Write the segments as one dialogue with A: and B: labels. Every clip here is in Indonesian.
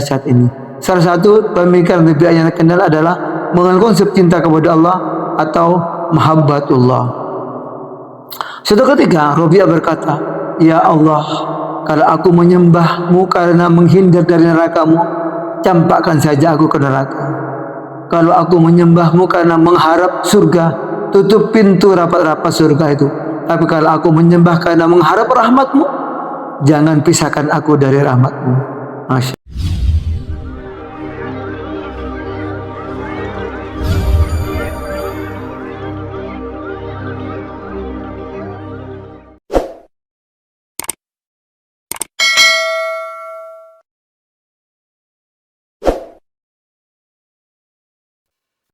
A: saat ini. Salah satu pemikiran Rabi'ah yang terkenal adalah mengenal konsep cinta kepada Allah atau mahabbatullah. Suatu ketika Rabi'ah berkata, "Ya Allah, kalau aku menyembahmu karena menghindar dari neraka-Mu, campakkan saja aku ke neraka. Kalau aku menyembahmu karena mengharap surga, tutup pintu rapat-rapat surga itu. Tapi kalau aku menyembah karena mengharap rahmat-Mu, jangan pisahkan aku dari rahmat-Mu." Masya.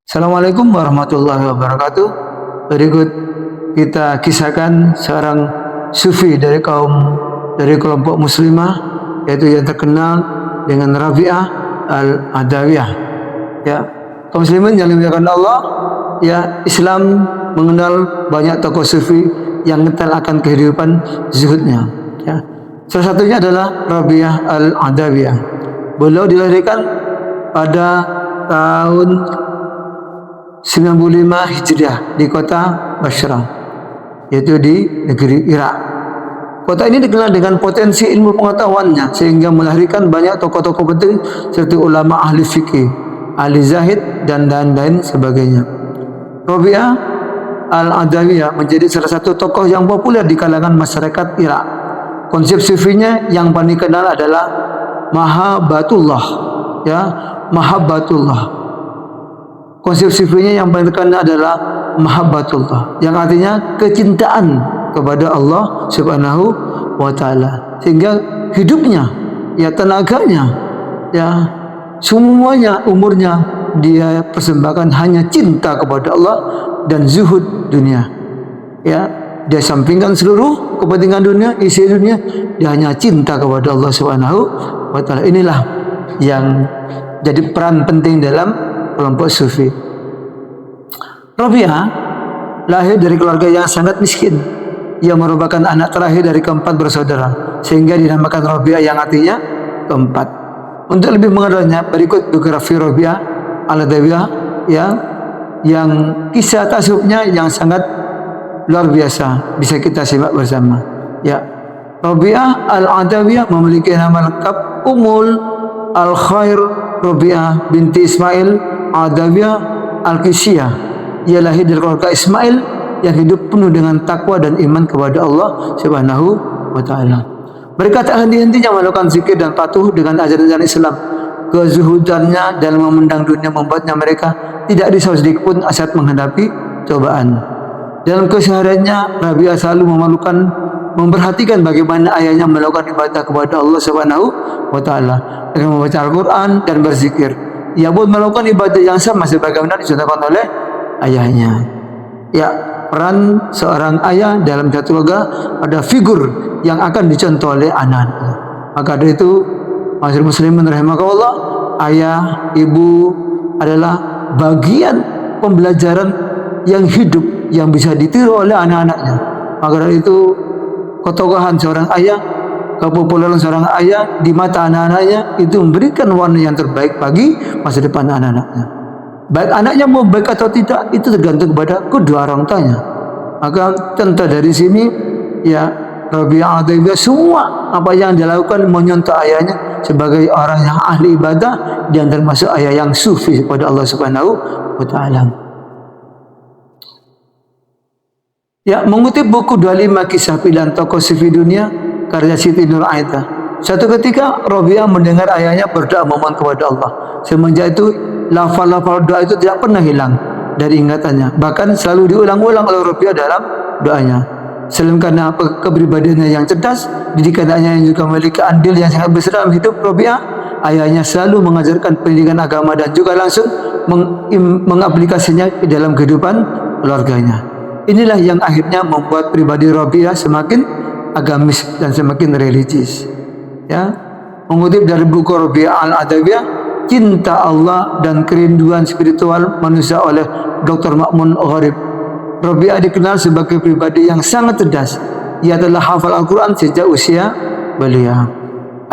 A: Assalamualaikum warahmatullahi wabarakatuh. Berikut kita kisahkan seorang sufi dari kelompok muslimah, yaitu yang terkenal dengan Rabi'ah al-Adawiyah. Ya, kaum muslimin yang dimuliakan Allah, ya, Islam mengenal banyak tokoh sufi yang kental akan kehidupan zuhudnya. Ya, salah satunya adalah Rabi'ah al-Adawiyah. Beliau dilahirkan pada tahun 95 Hijriah di kota Basrah, yaitu di negeri Irak. Kota ini dikenal dengan potensi ilmu pengetahuannya sehingga melahirkan banyak tokoh-tokoh penting seperti ulama ahli fikih, ahli zahid, dan lain-lain sebagainya. Rabi'ah al-Adawiyah menjadi salah satu tokoh yang populer di kalangan masyarakat Irak. Konsep sufinya yang paling dikenal adalah mahabbatullah, ya, mahabbatullah. Konsep sufinya yang paling terkenal adalah mahabbatullah, yang artinya kecintaan kepada Allah Subhanahu wa taala. Sehingga hidupnya, ya, tenaganya, ya, semuanya, umurnya dia persembahkan hanya cinta kepada Allah dan zuhud dunia. Ya, dia sampingkan seluruh kepentingan dunia, isi dunia, dia hanya cinta kepada Allah Subhanahu wa taala. Inilah yang jadi peran penting dalam kelompok sufi. Rabi'ah lahir dari keluarga yang sangat miskin. Ia merupakan anak terakhir dari keempat bersaudara, sehingga dinamakan Rabi'ah yang artinya keempat. Untuk lebih mengenalnya, berikut biografi Rabi'ah al-Adawiyah, ya, yang kisah tasawufnya yang sangat luar biasa, bisa kita simak bersama. Ya, Rabi'ah al-Adawiyah memiliki nama lengkap Ummul al-Khair Rabi'ah binti Ismail Adawiyah al-Qisiyah. Ia lahir dari keluarga Ismail yang hidup penuh dengan takwa dan iman kepada Allah Subhanahu wa taala. Mereka tak henti-hentinya melakukan zikir dan patuh dengan ajaran Islam. Kezuhudannya dalam memandang dunia membuatnya mereka tidak risau sedikit pun saat menghadapi cobaan. Dalam kesehariannya, Rabi'ah selalu memperhatikan bagaimana ayahnya melakukan ibadah kepada Allah Subhanahu wa taala dengan membaca Al-Qur'an dan berzikir. Ia pun melakukan ibadah yang sama sebagaimana dicontohkan oleh ayahnya. Ya, peran seorang ayah dalam satu keluarga ada figur yang akan dicontoh oleh anak-anaknya. Maka dari itu, masyarakat muslimin rahimakumullah, ayah, ibu adalah bagian pembelajaran yang hidup yang bisa ditiru oleh anak-anaknya. Maka dari itu, ketokohan seorang ayah, kepopuleran seorang ayah di mata anak-anaknya itu memberikan warna yang terbaik bagi masa depan anak-anaknya. Baik anaknya mau baik atau tidak itu tergantung kepada kedua orang tuanya. Maka contoh dari sini, ya, Rabi'ah al-Adawiyah semua apa yang dilakukan menyontoh ayahnya sebagai orang yang ahli ibadah dan termasuk ayah yang sufi kepada Allah Subhanahu wa taala. Ya, mengutip buku 25 kisah pilihan tokoh sufi dunia karya Siti Nur Aida. Suatu ketika Rabi'ah mendengar ayahnya berdoa memohon kepada Allah. Semenjak itu lafal-lafal doa itu tidak pernah hilang dari ingatannya. Bahkan selalu diulang-ulang oleh Rabi'ah dalam doanya. Selain karena kepribadiannya yang cerdas, didikan ayahnya yang juga memiliki andil yang sangat besar dalam hidup Rabi'ah, ayahnya selalu mengajarkan pendidikan agama dan juga langsung mengaplikasinya ke dalam kehidupan keluarganya. Inilah yang akhirnya membuat pribadi Rabi'ah semakin agamis dan semakin religius. Ya, mengutip dari buku Rabi'ah al-Adawiyah, Cinta Allah dan Kerinduan Spiritual Manusia oleh Dr. Ma'mun Gharib. Rabi'ah dikenal sebagai pribadi yang sangat cerdas. Ia telah hafal Al-Quran sejak usia belia.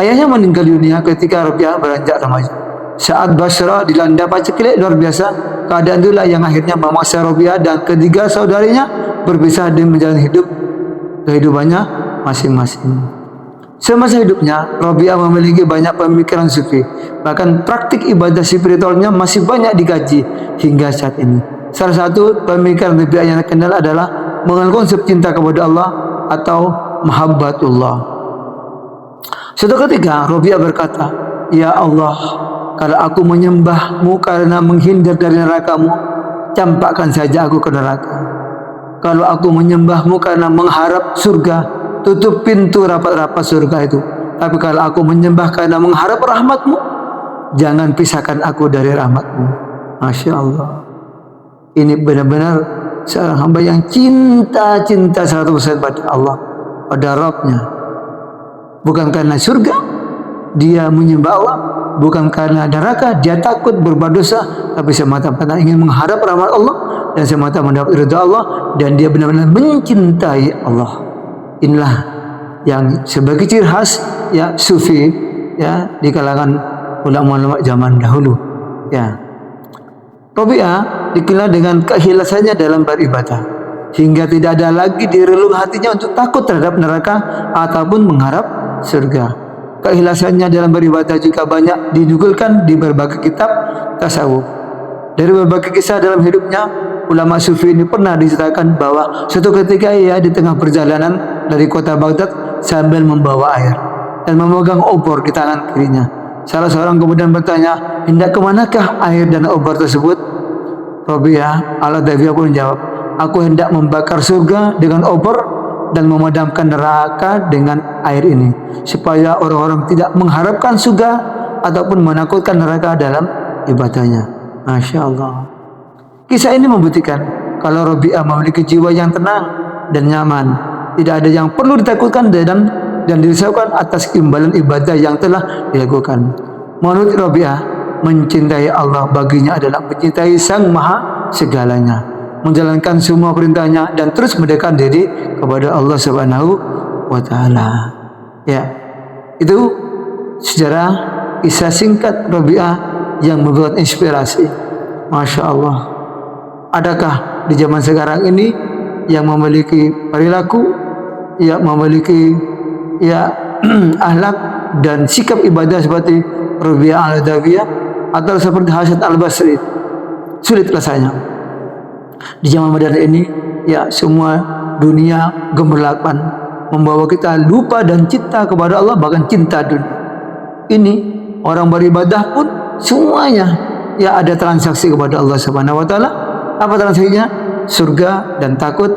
A: Ayahnya meninggal dunia ketika Rabi'ah beranjak remaja. Saat Basra dilanda paceklik luar biasa, keadaan itulah yang akhirnya memaksa Rabi'ah dan ketiga saudarinya berpisah dan menjalani kehidupannya masing-masing. Semasa hidupnya, Rabi'ah memiliki banyak pemikiran sufi. Bahkan praktik ibadah spiritualnya masih banyak dikaji hingga saat ini. Salah satu pemikiran Rabi'ah yang terkenal adalah mengenal konsep cinta kepada Allah atau mahabbatullah. Suatu ketika Rabi'ah berkata, "Ya Allah, kalau aku menyembahmu karena menghindar dari neraka-Mu, campakkan saja aku ke neraka. Kalau aku menyembahmu karena mengharap surga, tutup pintu rapat-rapat surga itu. Tapi kalau aku menyembah karena mengharap rahmat-Mu, jangan pisahkan aku dari rahmat-Mu." Masya Allah. Ini benar-benar seorang hamba yang cinta 100% pada Allah, pada Rabb-Nya. Bukan karena surga dia menyembah Allah, bukan karena neraka dia takut berbuat dosa, tapi semata-mata ingin mengharap rahmat Allah dan semata mendapat ridha Allah, dan dia benar-benar mencintai Allah. Inilah yang sebagai ciri khas ya sufi ya di kalangan ulama-ulama zaman dahulu. Ya, Rabi'ah dikenal dengan keikhlasannya dalam beribadah, hingga tidak ada lagi di relung hatinya untuk takut terhadap neraka ataupun mengharap surga. Keikhlasannya dalam beribadah juga banyak dinukilkan di berbagai kitab tasawuf. Dari berbagai kisah dalam hidupnya, ulama sufi ini pernah diceritakan bahwa suatu ketika ia di tengah perjalanan dari kota Baghdad sambil membawa air dan memegang obor di tangan kirinya. Salah seorang kemudian bertanya, "Hendak kemanakah air dan obor tersebut?" Rabi'ah al-Adawiyah pun menjawab, "Aku hendak membakar surga dengan obor dan memadamkan neraka dengan air ini, supaya orang-orang tidak mengharapkan surga ataupun menakutkan neraka dalam ibadahnya." Masya Allah. Kisah ini membuktikan kalau Rabi'ah memiliki jiwa yang tenang dan nyaman. Tidak ada yang perlu ditakutkan dan dirisaukan atas imbalan ibadah yang telah dilakukan. Menurut Rabi'ah, mencintai Allah baginya adalah mencintai Sang Maha segalanya, menjalankan semua perintahnya dan terus mendekatkan diri kepada Allah Subhanahu wa taala. Ya. Itu sejarah kisah singkat Rabi'ah yang membuat inspirasi. Masya Allah. Adakah di zaman sekarang ini yang memiliki perilaku, yang memiliki akhlak dan sikap ibadah seperti Rabi'ah al-Adawiyah atau seperti Hasan al-Basri? Sulit rasanya. Di zaman modern ini ya semua dunia gemerlapan membawa kita lupa dan cinta kepada Allah, bahkan cinta dunia. Ini orang beribadah pun semuanya ya ada transaksi kepada Allah Subhanahu wa taala. Apa transaksinya? Surga dan takut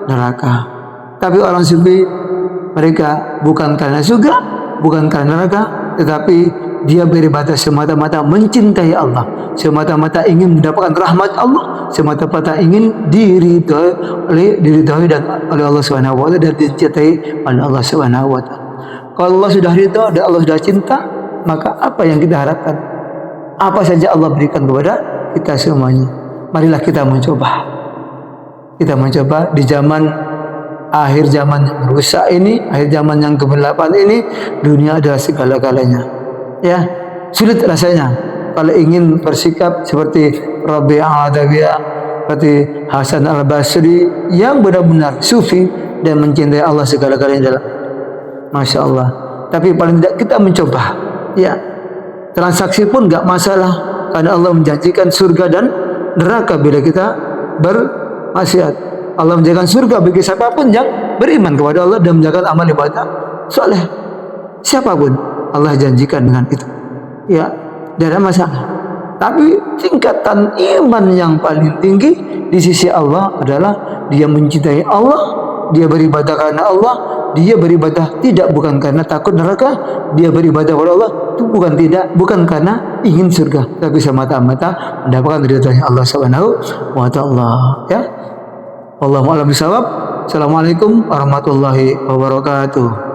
A: neraka. Tapi orang sufi mereka bukan karena surga, bukan karena neraka, tetapi dia beribadah semata-mata mencintai Allah, semata-mata ingin mendapatkan rahmat Allah, semata-mata ingin diridhoi dan oleh Allah Subhanahu wa taala dan dicintai oleh Allah Subhanahu wa taala. Kalau Allah sudah ridha dan Allah sudah cinta, maka apa yang kita harapkan? Apa saja Allah berikan kepada kita semuanya. Marilah kita mencoba. Kita mencoba di zaman akhir zaman yang rusak ini, akhir zaman yang kegelapan ini, dunia adalah segala-galanya. Ya, sulit rasanya kalau ingin bersikap seperti Rabi'ah al-Adawiyah, seperti Hasan al-Basri yang benar-benar sufi dan mencintai Allah segala-galanya dalam. Masya Allah. Tapi paling tidak kita mencoba. Ya, transaksi pun enggak masalah karena Allah menjanjikan surga dan neraka bila kita bermaksiat. Allah menjanjikan surga bagi siapapun yang beriman kepada Allah dan menjalankan amal ibadah soleh. Siapapun Allah janjikan dengan itu. Ya, tidak ada masalah. Tapi tingkatan iman yang paling tinggi di sisi Allah adalah dia mencintai Allah, dia beribadah karena Allah, dia beribadah tidak bukan karena takut neraka, dia beribadah kepada Allah itu bukan karena ingin surga, tapi semata-mata mendapatkan ridhonya Allah Subhanahu wa taala. Ya. Wallahu a'lam bishawab. Assalamualaikum warahmatullahi wabarakatuh.